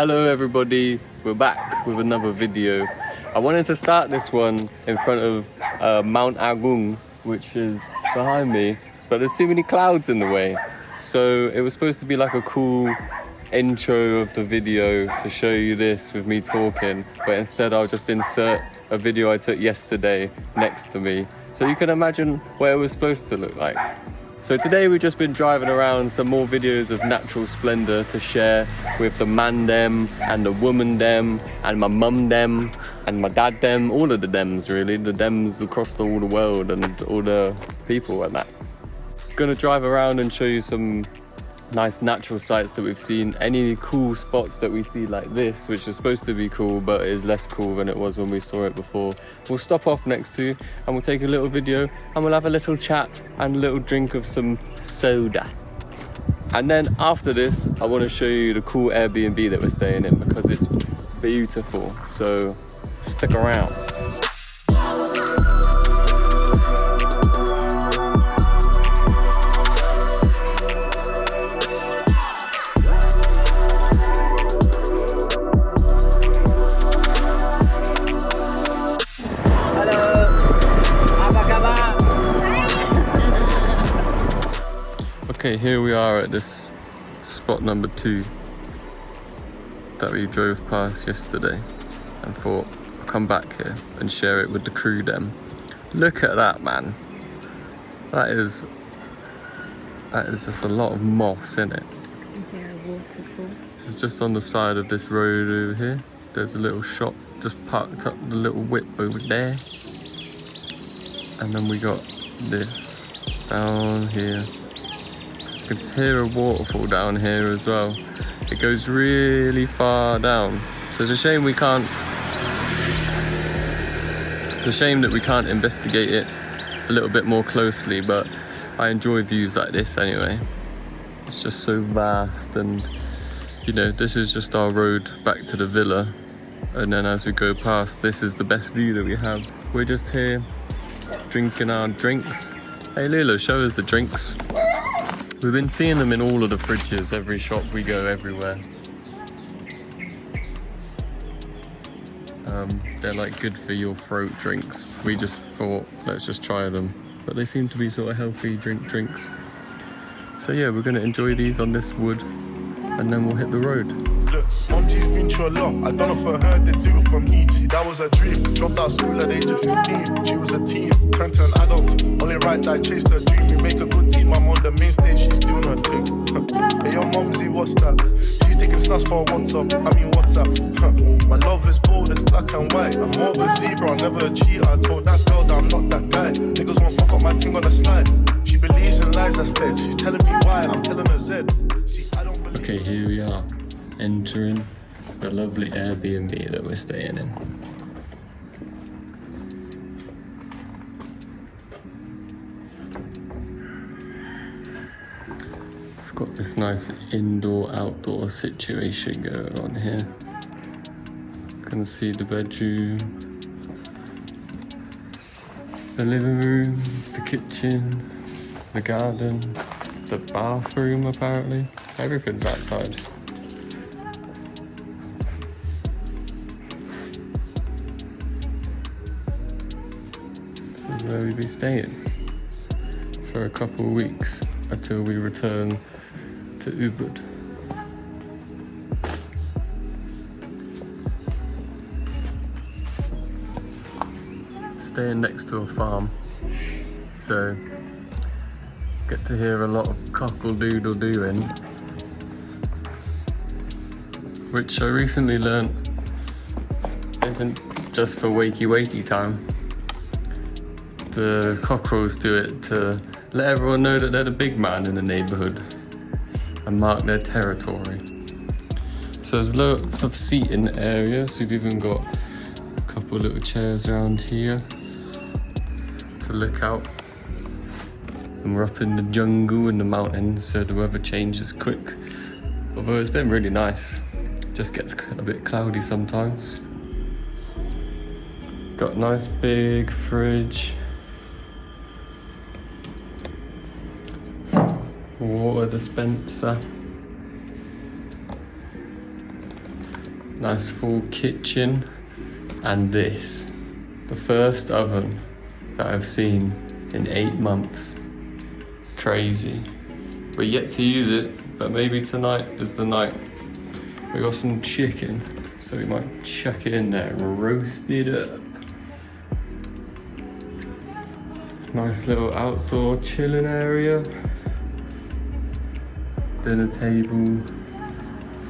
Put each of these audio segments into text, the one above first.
Hello everybody, we're back with another video. I wanted to start this one in front of Mount Agung, which is behind me, but there's too many clouds in the way. So it was supposed to be like a cool intro of the video to show you this with me talking, but instead I'll just insert a video I took yesterday next to me, so you can imagine what it was supposed to look like. So today we've just been driving around, some more videos of natural splendour to share with the man them and the woman them and my mum them and my dad them, all of the dems really, the dems across all the world and all the people and that. Gonna drive around and show you some nice natural sights that we've seen, any cool spots that we see like this, which is supposed to be cool but is less cool than it was when we saw it before. We'll stop off next to and we'll take a little video and we'll have a little chat and a little drink of some soda. And then after this I want to show you the cool Airbnb that we're staying in because it's beautiful, so stick around. Okay, here we are at this spot number 2 that we drove past yesterday and thought I'll come back here and share it with the crew them. Look at that, man. That is just a lot of moss in it. Yeah, waterfall. This is just on the side of this road over here. There's a little shop just parked up the little whip over there. And then we got this down here. You can hear a waterfall down here as well. It goes really far down. So it's a shame we can't. It's a shame that we can't investigate it a little bit more closely, but I enjoy views like this anyway. It's just so vast, and you know, this is just our road back to the villa. And then as we go past, this is the best view that we have. We're just here drinking our drinks. Hey Lilo, show us the drinks. We've been seeing them in all of the fridges, every shop we go, everywhere. They're like good for your throat drinks. We just thought, let's just try them. But they seem to be sort of healthy drinks. So yeah, we're gonna enjoy these on this wood and then we'll hit the road. Look, Mumsy's been through a lot. I don't know if I heard they do it for me. See, that was a dream. Dropped out of school at the age of 15. She was a teen, turned to an adult. Only right that I chased her dream. We make a good team. I'm on the main stage, she's doing her thing. Hey, yo, Mumsy, what's that? She's taking snaps for WhatsApp. WhatsApp. My love is bold, it's black and white. I'm more of a zebra, I'm never a cheater. I told that girl that I'm not that guy. Niggas won't fuck up my thing on the slide. She believes in lies I said. She's telling me why, I'm telling her Z. See, I don't believe. Okay, here we are, entering the lovely Airbnb that we're staying in. We've got this nice indoor-outdoor situation going on here. You can see the bedroom, the living room, the kitchen, the garden, the bathroom apparently. Everything's outside. This is where we'll be staying for a couple of weeks until we return to Ubud. Staying next to a farm, so get to hear a lot of cockle-doodle-dooing, which I recently learnt isn't just for wakey time. The cockerels do it to let everyone know that they're the big man in the neighbourhood and mark their territory. So there's lots of seating areas. We've even got a couple of little chairs around here to look out. And we're up in the jungle in the mountains, so the weather changes quick. Although it's been really nice. It just gets a bit cloudy sometimes. Got a nice big fridge. Water dispenser. Nice full kitchen. And this, the first oven that I've seen in 8 months. Crazy. We're yet to use it, but maybe tonight is the night. We got some chicken, so we might chuck it in there and roast it up. Nice little outdoor chilling area. Dinner table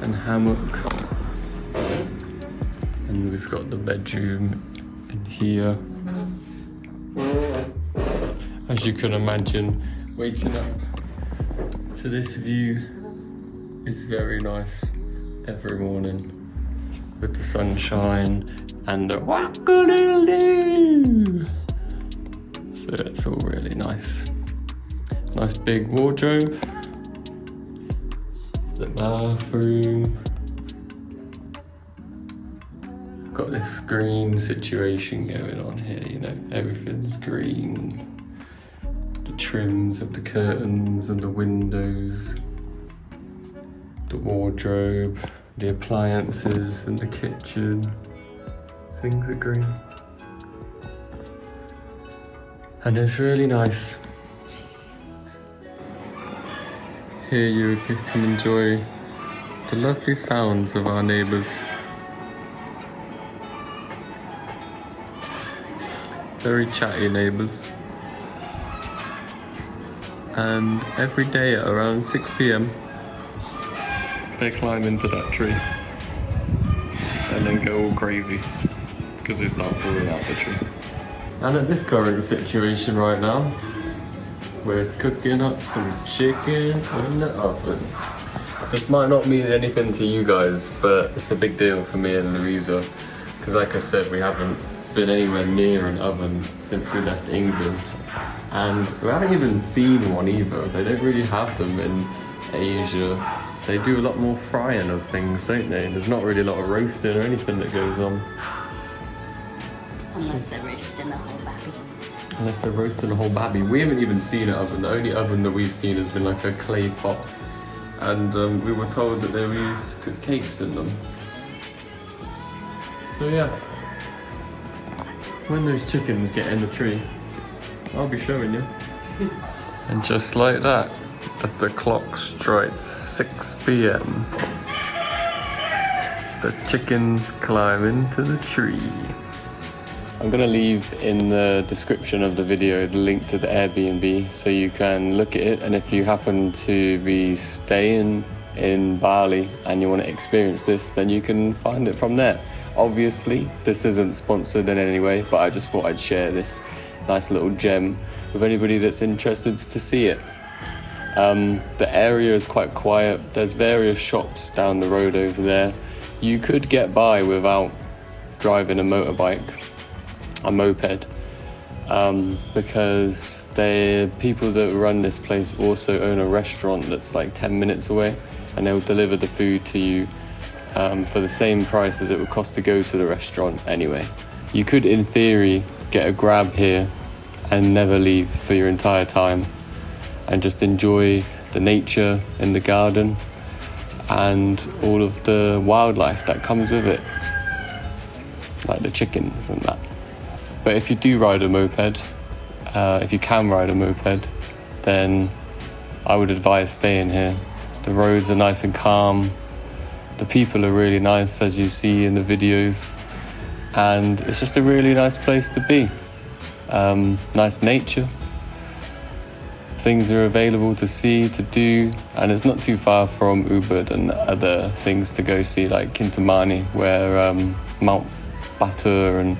and hammock. And we've got the bedroom in here. As you can imagine, waking up to this view is very nice every morning with the sunshine and the wackaloo. So it's all really nice. Nice big wardrobe. The bathroom. Got this green situation going on here, you know, everything's green. The trims of the curtains and the windows, the wardrobe, the appliances in the kitchen, things are green. And it's really nice. Here you can enjoy the lovely sounds of our neighbours. Very chatty neighbours. And every day at around 6 p.m. they climb into that tree and then go all crazy because they start falling out the tree. And at this current situation right now, we're cooking up some chicken in the oven. This might not mean anything to you guys, but it's a big deal for me and Louisa because like I said, we haven't been anywhere near an oven since we left England. And we haven't even seen one either. They don't really have them in Asia. They do a lot more frying of things, don't they? There's not really a lot of roasting or anything that goes on. Unless they're roasting the whole baby. Unless they're roasting a whole baby. We haven't even seen an oven. The only oven that we've seen has been like a clay pot. And we were told that they were used to cook cakes in them. So yeah. When those chickens get in the tree, I'll be showing you. And just like that, as the clock strikes 6 p.m, the chickens climb into the tree. I'm gonna leave in the description of the video the link to the Airbnb so you can look at it, and if you happen to be staying in Bali and you want to experience this, then you can find it from there. Obviously, this isn't sponsored in any way, but I just thought I'd share this nice little gem with anybody that's interested to see it. The area is quite quiet. There's various shops down the road over there. You could get by without driving a moped, because the people that run this place also own a restaurant that's like 10 minutes away, and they'll deliver the food to you for the same price as it would cost to go to the restaurant anyway. You could, in theory, get a grab here and never leave for your entire time and just enjoy the nature in the garden and all of the wildlife that comes with it, like the chickens and that. But if you do ride a moped, if you can ride a moped, then I would advise staying here. The roads are nice and calm. The people are really nice, as you see in the videos. And it's just a really nice place to be. Nice nature. Things are available to see, to do, and it's not too far from Ubud and other things to go see, like Kintamani, where Mount Batur and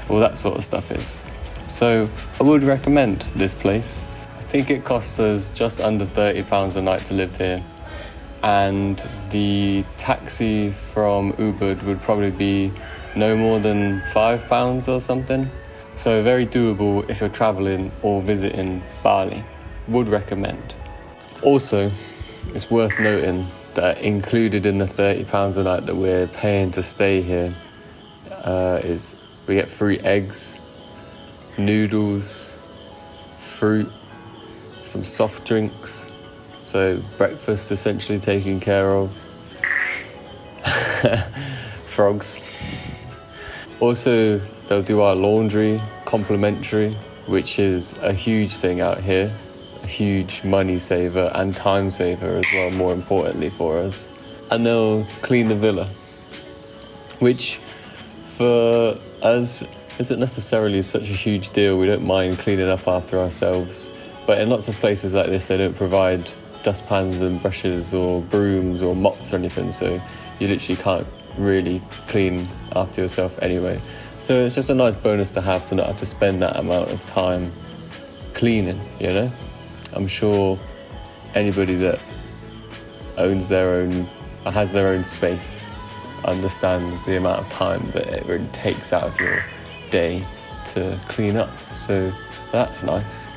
all that sort of stuff is. So I would recommend this place. I think it costs us just under £30 a night to live here, and the taxi from Ubud would probably be no more than £5 or something. So very doable if you're traveling or visiting Bali. Would recommend. Also, it's worth noting that included in the £30 a night that we're paying to stay here is we get free eggs, noodles, fruit, some soft drinks, so breakfast essentially taken care of, frogs. Also, they'll do our laundry complimentary, which is a huge thing out here. A huge money saver and time saver as well, more importantly for us. And they'll clean the villa, which for us isn't necessarily such a huge deal. We don't mind cleaning up after ourselves. But in lots of places like this, they don't provide dustpans and brushes or brooms or mops or anything, so you literally can't really clean after yourself anyway. So it's just a nice bonus to have, to not have to spend that amount of time cleaning, you know? I'm sure anybody that owns their own, or has their own space, understands the amount of time that it really takes out of your day to clean up. So that's nice.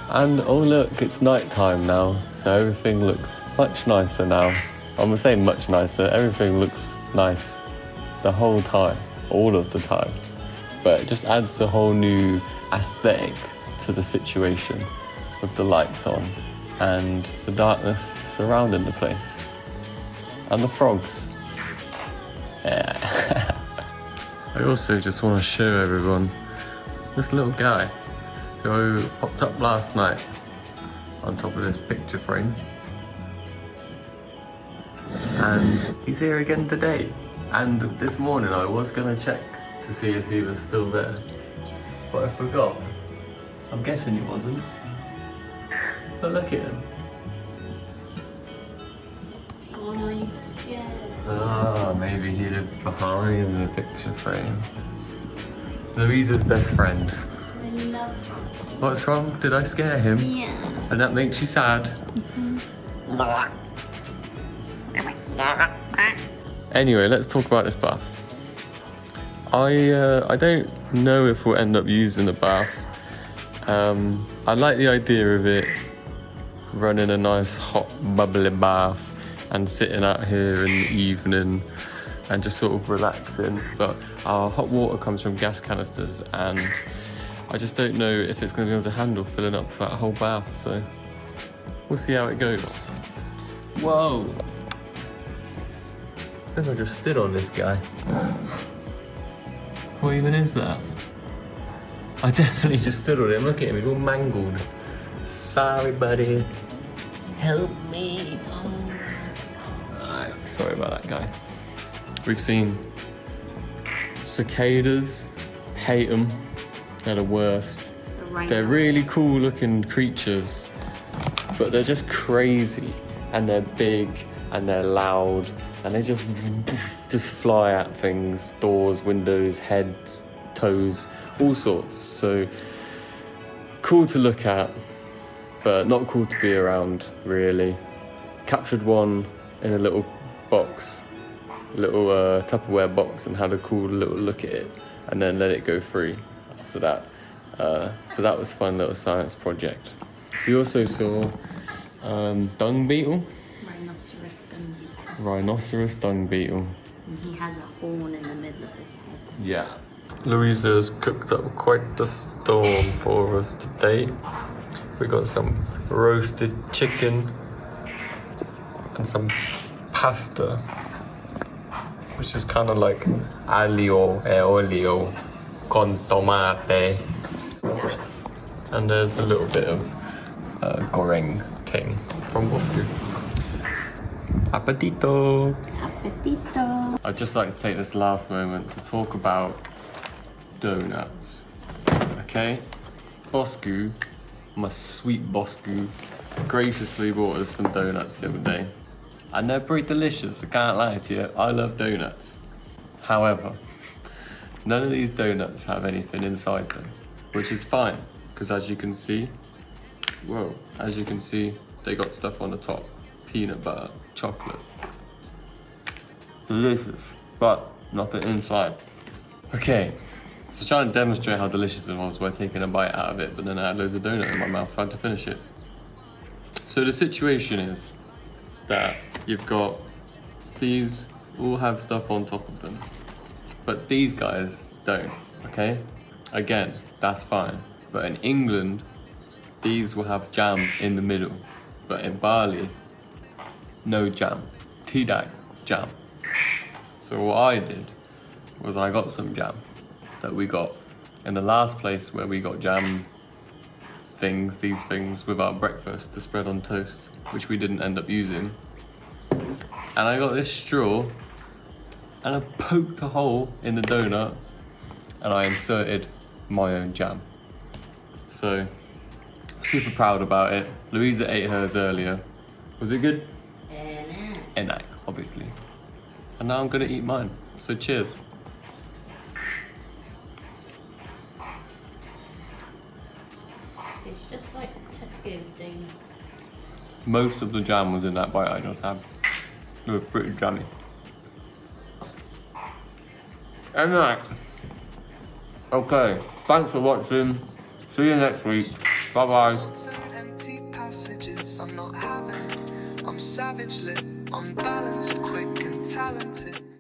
And oh look, it's night time now, so everything looks much nicer now. I'm gonna say much nicer, everything looks nice the whole time, all of the time. But it just adds a whole new aesthetic to the situation with the lights on and the darkness surrounding the place. And the frogs. Yeah. I also just want to show everyone this little guy who popped up last night on top of this picture frame. And he's here again today. And this morning I was going to check to see if he was still there, but I forgot. I'm guessing he wasn't. But look at him. Oh no, you scared. Ah, maybe he lives behind the picture frame. Louisa's best friend. I love frogs. What's wrong? Did I scare him? Yeah. And that makes you sad? Anyway, let's talk about this bath. I don't know if we'll end up using the bath. I like the idea of it running a nice hot bubbly bath and sitting out here in the evening and just sort of relaxing, but our hot water comes from gas canisters and I just don't know if it's going to be able to handle filling up that whole bath, so we'll see how it goes. Whoa! I think I just stood on this guy. What even is that? I definitely just stood on him. Look at him, he's all mangled. Sorry, buddy. Help me. Sorry about that guy. We've seen cicadas. Hate them. They're the worst. They're really cool looking creatures, but they're just crazy, and they're big and they're loud, and they just fly at things, doors, windows, heads, toes, all sorts. So cool to look at, but not cool to be around, really. Captured one in a little box, little Tupperware box, and had a cool little look at it, and then let it go free after that. So that was a fun little science project. We also saw dung beetle. Rhinoceros dung beetle. Rhinoceros dung beetle. And he has a horn in the middle of his head. Yeah. Louisa's cooked up quite the storm for us today. We got some roasted chicken and some pasta, which is kind of like aglio e olio con tomate. And there's a little bit of goreng thing from Bosco. Appetito! Appetito! I'd just like to take this last moment to talk about donuts. Okay? Bosco, my sweet Bosco, graciously bought us some donuts the other day. And they're pretty delicious, I can't lie to you. I love donuts. However, none of these donuts have anything inside them, which is fine, because as you can see, they got stuff on the top. Peanut butter, chocolate. Delicious, but nothing inside. Okay, so trying to demonstrate how delicious it was by taking a bite out of it, but then I had loads of donut in my mouth, so I had to finish it. So the situation is that you've got these all have stuff on top of them, but these guys don't, okay? Again, that's fine. But in England, these will have jam in the middle. But in Bali, no jam. Tidak jam. So So what I did was I got some jam that we got in the last place where we got jam things, these things with our breakfast to spread on toast, which we didn't end up using. And I got this straw and I poked a hole in the donut and I inserted my own jam. So, super proud about it. Louisa ate hers earlier. Was it good? Enak, obviously. And now I'm gonna eat mine. So cheers. It's just like Tesco's donuts. Most of the jam was in that bite I just had. It was pretty jammy. Enak. Okay, thanks for watching. See you next week. Bye bye. Empty passages, I'm not having it. I'm savage lit, unbalanced, quick and talented.